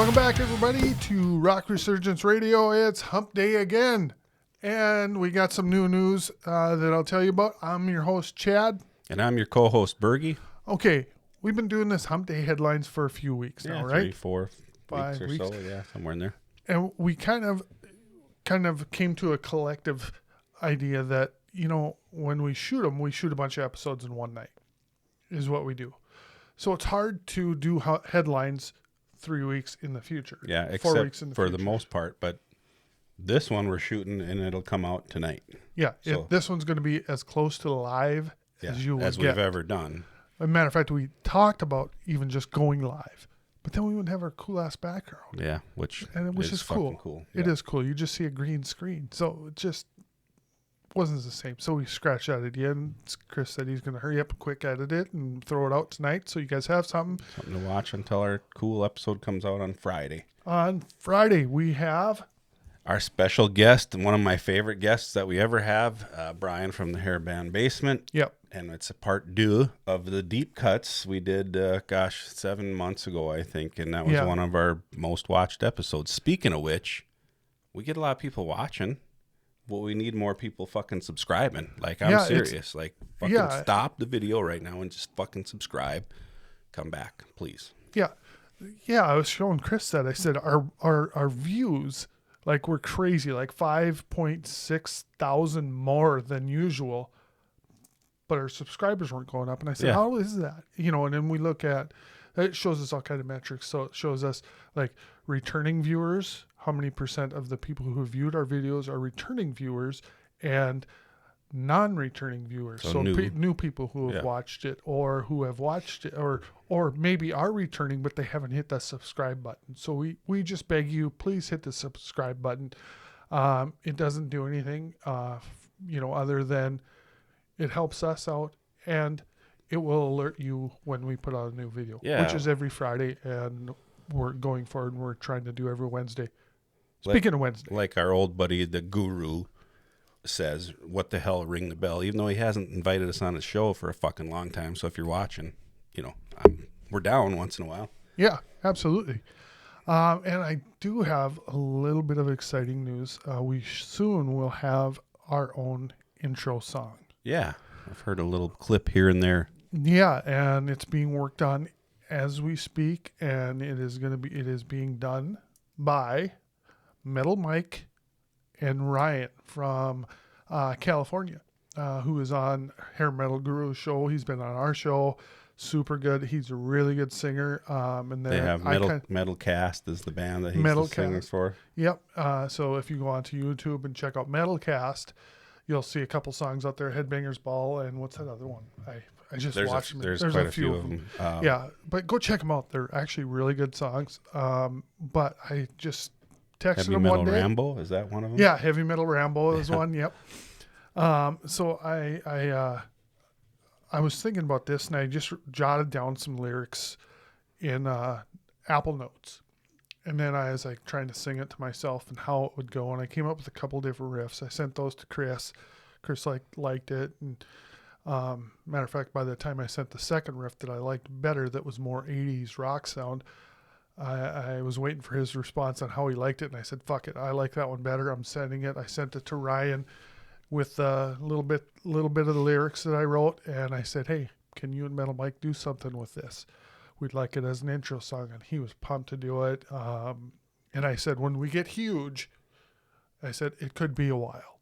Welcome back, everybody, to Rock Resurgence Radio. It's Hump Day again, and we got some new news that I'll tell you about. I'm your host, Chad. And I'm your co-host, Bergy. Okay, we've been doing this Hump Day Headlines for a few weeks now, right? 3, 4 5 weeks or so, yeah, somewhere in there. And we kind of came to a collective idea that, you know, when we shoot them, we shoot a bunch of episodes in one night, is what we do. So it's hard to do headlines 3 weeks in the future. Yeah, 4 except weeks in the for future. the most part. But this one we're shooting, and it'll come out tonight. Yeah, So, this one's going to be as close to live as you will as get. we've ever done. As a matter of fact, we talked about even just going live, but then we would have our cool ass background. Yeah, which is cool. Cool. It Yeah. is cool. You just see a green screen, so it just wasn't the same. So we scratched that idea, and Chris said he's going to hurry up and quick edit it and throw it out tonight, so you guys have something Something to watch until our cool episode comes out on Friday. On Friday, we have Our special guest, and one of my favorite guests that we ever have, Brian from the Hairband Basement. Yep. And it's a part 2 of the deep cuts we did, 7 months ago, I think. And that was one of our most watched episodes. Speaking of which, we get a lot of people watching, but we need more people fucking subscribing. Like, I'm serious. Like, fucking stop the video right now and just fucking subscribe. Come back, please. Yeah. Yeah, I was showing Chris that. I said our views, like, were crazy, like 5.6 thousand more than usual. But our subscribers weren't going up. And I said, how is that? You know, and then we look at, it shows us all kind of metrics. So it shows us like returning viewers, how many percent of the people who have viewed our videos are returning viewers, and non-returning viewers. So new people who have watched it, or who have watched it, or maybe are returning, but they haven't hit that subscribe button. So we just beg you, please hit the subscribe button. It doesn't do anything, other than it helps us out, and it will alert you when we put out a new video, which is every Friday, and we're going forward, and we're trying to do every Wednesday. Speaking of Wednesday. Like our old buddy, the Guru, says, what the hell, ring the bell, even though he hasn't invited us on his show for a fucking long time. So if you're watching, we're down once in a while. Yeah, absolutely. And I do have a little bit of exciting news. We soon will have our own intro song. Yeah, I've heard a little clip here and there. Yeah, and it's being worked on as we speak, and it is being done by Metal Mike and Ryan from California, who is on Hair Metal Guru's show. He's been on our show. Super good. He's a really good singer. And they have Metal Cast is the band that he's the singer for. Yep. So if you go onto YouTube and check out Metal Cast, you'll see a couple songs out there, Headbangers Ball, and what's that other one? I just watched them. There's quite a few of them. But go check them out. They're actually really good songs. But I just texted them one day. Heavy Metal Rambo, is that one of them? Yeah, Heavy Metal Rambo is one, yep. So I was thinking about this, and I just jotted down some lyrics in Apple Notes. And then I was like trying to sing it to myself and how it would go. And I came up with a couple different riffs. I sent those to Chris. Chris liked it. And matter of fact, by the time I sent the second riff that I liked better, that was more 80s rock sound, I was waiting for his response on how he liked it. And I said, fuck it, I like that one better. I'm sending it. I sent it to Ryan with a little bit of the lyrics that I wrote. And I said, hey, can you and Metal Mike do something with this? We'd like it as an intro song. And he was pumped to do it. And I said, when we get huge, I said, it could be a while.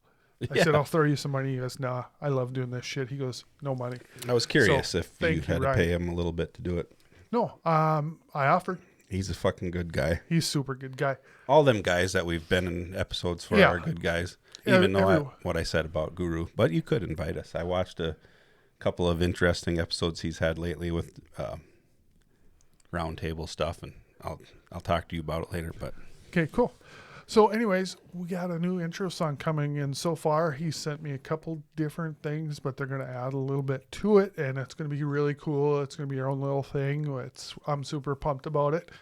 I said, I'll throw you some money. He goes, nah, I love doing this shit. He goes, no money. I was curious if you had to pay him a little bit to do it. No, I offered. He's a fucking good guy. He's a super good guy. All them guys that we've been in episodes for are good guys. Even though what I said about Guru. But you could invite us. I watched a couple of interesting episodes he's had lately with roundtable stuff, and I'll talk to you about it later. But okay, cool. So anyways, we got a new intro song coming in. So far, he sent me a couple different things, but they're going to add a little bit to it, and it's going to be really cool. It's going to be our own little thing. I'm super pumped about it.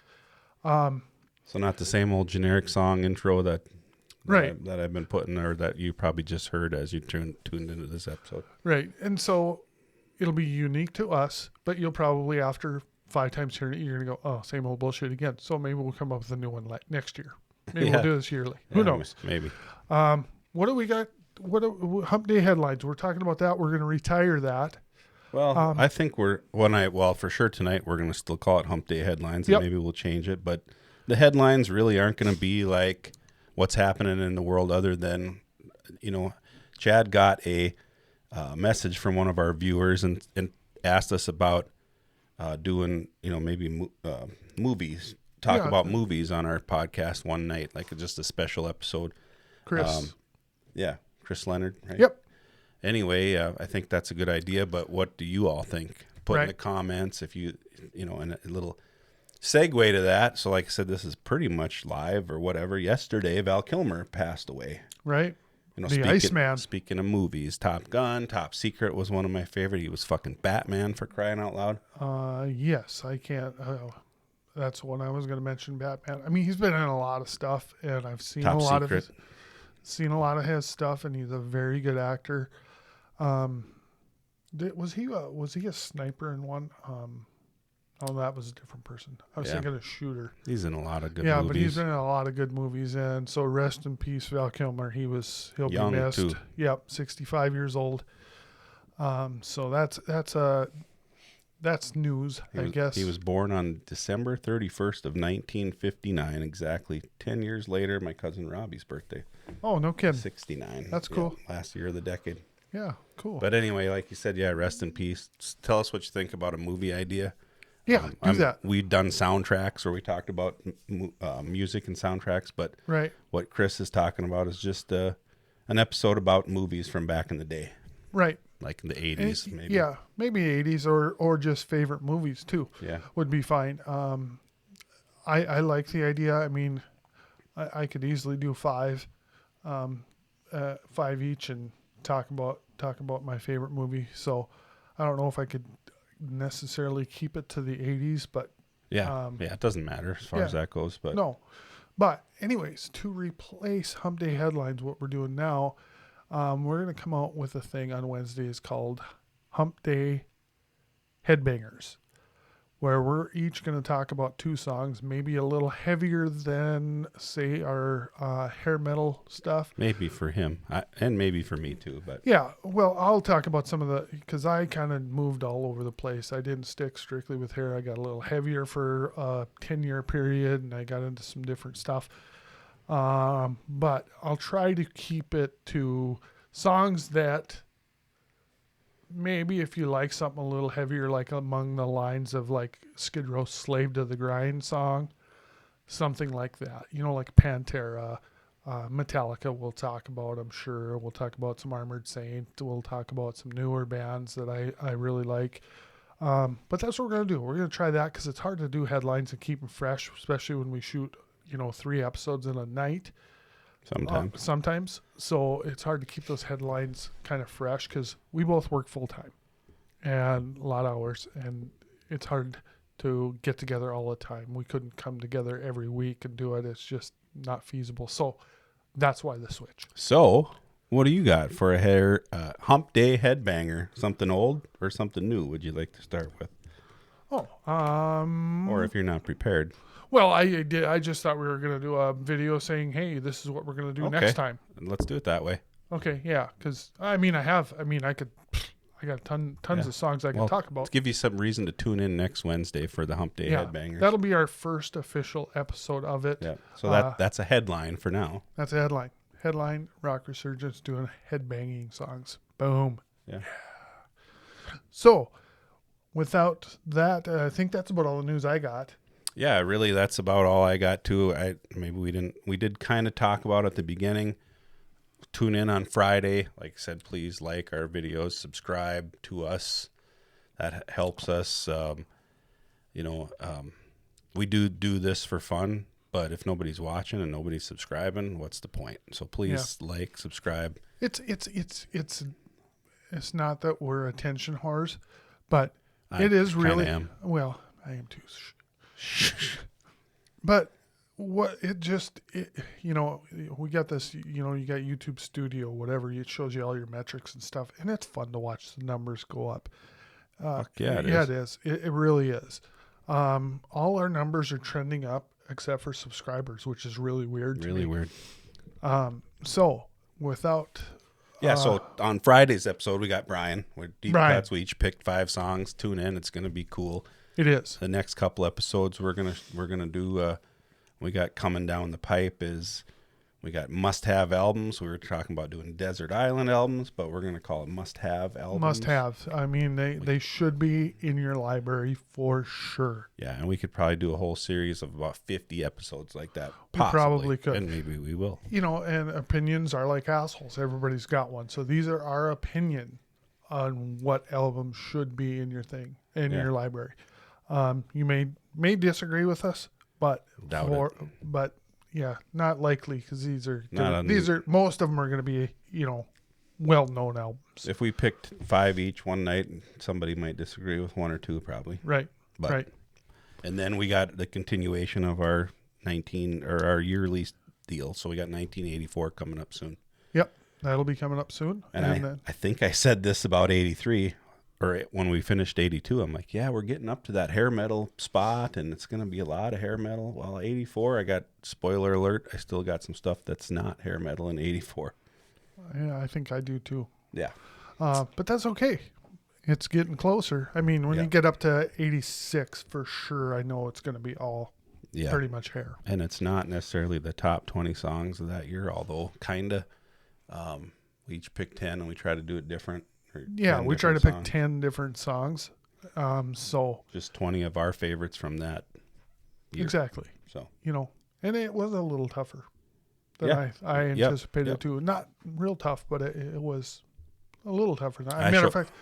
So not the same old generic song intro that right. I've been putting, or that you probably just heard as you tuned into this episode. Right. And so it'll be unique to us, but you'll probably, after 5 times here, you're gonna go, oh, same old bullshit again. So maybe we'll come up with a new one like next year. Maybe we'll do this yearly. Who knows? Maybe. What do we got? Hump Day headlines? We're talking about that. We're gonna retire that. Well, I think for sure tonight we're gonna still call it Hump Day headlines, and maybe we'll change it. But the headlines really aren't gonna be like what's happening in the world, other than, Chad got a message from one of our viewers and asked us about doing, maybe movies, about movies on our podcast one night, like just a special episode. Chris. Chris Leonard. Right? Yep. Anyway, I think that's a good idea, but what do you all think? Put in the comments if and a little segue to that. So like I said, this is pretty much live or whatever. Yesterday, Val Kilmer passed away. Right. The Iceman. Speaking of movies, Top Gun, Top Secret was one of my favorite. He was fucking Batman, for crying out loud. Yes, I can't. That's what I was going to mention, Batman. I mean, he's been in a lot of stuff, and I've seen a lot of his stuff, and he's a very good actor. Was he a sniper in one? Oh, that was a different person. I was thinking a shooter. He's in a lot of good movies. Yeah, but he's been in a lot of good movies, and so rest in peace, Val Kilmer. He'll young be missed. Too. Yep, 65 years old. So that's news, I guess. He was born on December 31st of 1959, exactly 10 years later, my cousin Robbie's birthday. Oh, no kidding. 69. That's cool. Last year of the decade. Yeah, cool. But anyway, like you said, rest in peace. Tell us what you think about a movie idea. Yeah, do that. We've done soundtracks, or we talked about music and soundtracks, but what Chris is talking about is just an episode about movies from back in the day. Right. Like in the 80s, maybe. Yeah, maybe 80s or just favorite movies, too. Yeah. Would be fine. I like the idea. I mean, I could easily do 5 each and talk about my favorite movie. So I don't know if I could necessarily keep it to the 80s, but it doesn't matter as far as that goes. But no. But anyways, to replace Hump Day headlines, what we're doing now, we're going to come out with a thing on Wednesdays called Hump Day Headbangers, where we're each going to talk about 2 songs, maybe a little heavier than, say, our hair metal stuff. Maybe for him, and maybe for me too. But yeah, well, I'll talk about some of because I kind of moved all over the place. I didn't stick strictly with hair. I got a little heavier for a 10-year period, and I got into some different stuff. But I'll try to keep it to songs that maybe if you like something a little heavier, like among the lines of like Skid Row's Slave to the Grind song, something like that, like Pantera, Metallica we'll talk about, I'm sure. We'll talk about some Armored Saint. We'll talk about some newer bands that I really like. But that's what we're going to do. We're going to try that because it's hard to do headlines and keep them fresh, especially when we shoot 3 episodes in a night. Sometimes. So it's hard to keep those headlines kind of fresh because we both work full time and a lot of hours, and it's hard to get together all the time. We couldn't come together every week and do it. It's just not feasible. So that's why the switch. So what do you got for a Hump Day headbanger? Something old or something new? Would you like to start with? Or if you're not prepared. Well, I just thought we were going to do a video saying, hey, this is what we're going to do next time. Let's do it that way. Okay, yeah, because, I got tons of songs I can talk about. Let's give you some reason to tune in next Wednesday for the Hump Day Headbangers. That'll be our first official episode of it. Yeah, so that's a headline for now. That's a headline. Headline, Rock Resurgence doing headbanging songs. Boom. Yeah. So, without that, I think that's about all the news I got. Yeah, really, that's about all I got too. We did kind of talk about at the beginning. Tune in on Friday. Like I said, please like our videos, subscribe to us. That helps us. We do this for fun, but if nobody's watching and nobody's subscribing, what's the point? So please like, subscribe. It's not that we're attention whores, but it is really. Well, I am too. But we got this, you got YouTube Studio, whatever. It shows you all your metrics and stuff, and it's fun to watch the numbers go up. It is. It is. It really is. All our numbers are trending up except for subscribers, which is really weird to Really me. weird. So without... Yeah, so on Friday's episode, we got Brian. We're deep Brian. cuts. We each picked 5 songs. Tune in. It's going to be cool. It is. The next couple episodes we're gonna do. We got coming down the pipe is we got must-have albums. We were talking about doing Desert Island albums, but we're gonna call it must-have albums. Must-have. I mean, they should be in your library for sure. Yeah, and we could probably do a whole series of about 50 episodes like that. We probably could. And maybe we will. You know, and opinions are like assholes. Everybody's got one. So these are our opinion on what album should be in your thing, in your library. You may disagree with us, but yeah, not likely because these are most of them are going to be, you know, well-known albums. If we picked 5 each one night, somebody might disagree with 1 or 2 probably. Right. Right. And then we got the continuation of our our yearly deal. So we got 1984 coming up soon. Yep, that'll be coming up soon. And I think I said this about 83. Or when we finished 82, I'm like, yeah, we're getting up to that hair metal spot, and it's going to be a lot of hair metal. Well, 84, I got, spoiler alert, I still got some stuff that's not hair metal in 84. Yeah, I think I do too. Yeah. But that's okay. It's getting closer. I mean, when you get up to 86, for sure, I know it's going to be all pretty much hair. And it's not necessarily the top 20 songs of that year, although kind of. We each pick 10, and we try to do it different. Yeah, we try to pick 10 different songs. So just 20 of our favorites from that year. Exactly. So, you know, and it was a little tougher than I anticipated too. Not real tough, but it was a little tougher. As a matter of fact,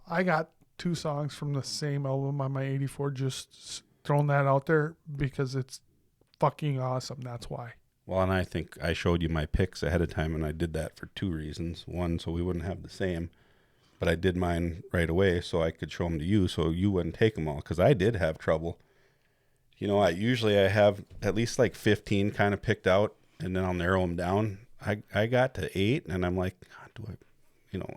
I got 2 songs from the same album on my 84, just throwing that out there because it's fucking awesome. That's why. Well, and I think I showed you my picks ahead of time, and I did that for 2 reasons. One, so we wouldn't have the same. But I did mine right away so I could show them to you so you wouldn't take them all. Because I did have trouble. You know, I have at least like 15 kind of picked out, and then I'll narrow them down. I got to 8, and I'm like, God,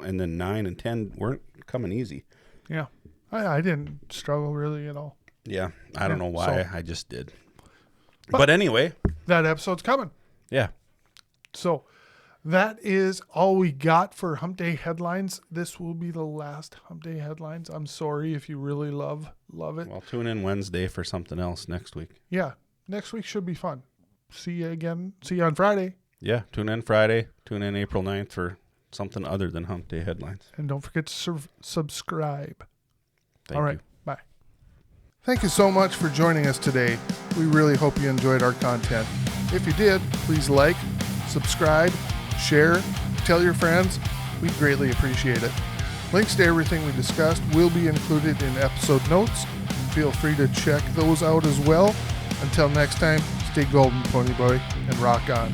and then 9 and 10 weren't coming easy. Yeah. I didn't struggle really at all. Yeah. I don't know why. I just did. But anyway. That episode's coming. Yeah. So that is all we got for Hump Day Headlines. This will be the last Hump Day Headlines. I'm sorry if you really love it. Well, tune in Wednesday for something else next week. Yeah. Next week should be fun. See you again. See you on Friday. Yeah. Tune in Friday. Tune in April 9th for something other than Hump Day Headlines. And don't forget to subscribe. All right. Bye. Thank you so much for joining us today. We really hope you enjoyed our content. If you did, please like, subscribe, share, tell your friends. We'd greatly appreciate it. Links to everything we discussed will be included in episode notes. Feel free to check those out as well. Until next time, stay golden, Pony Boy, and rock on.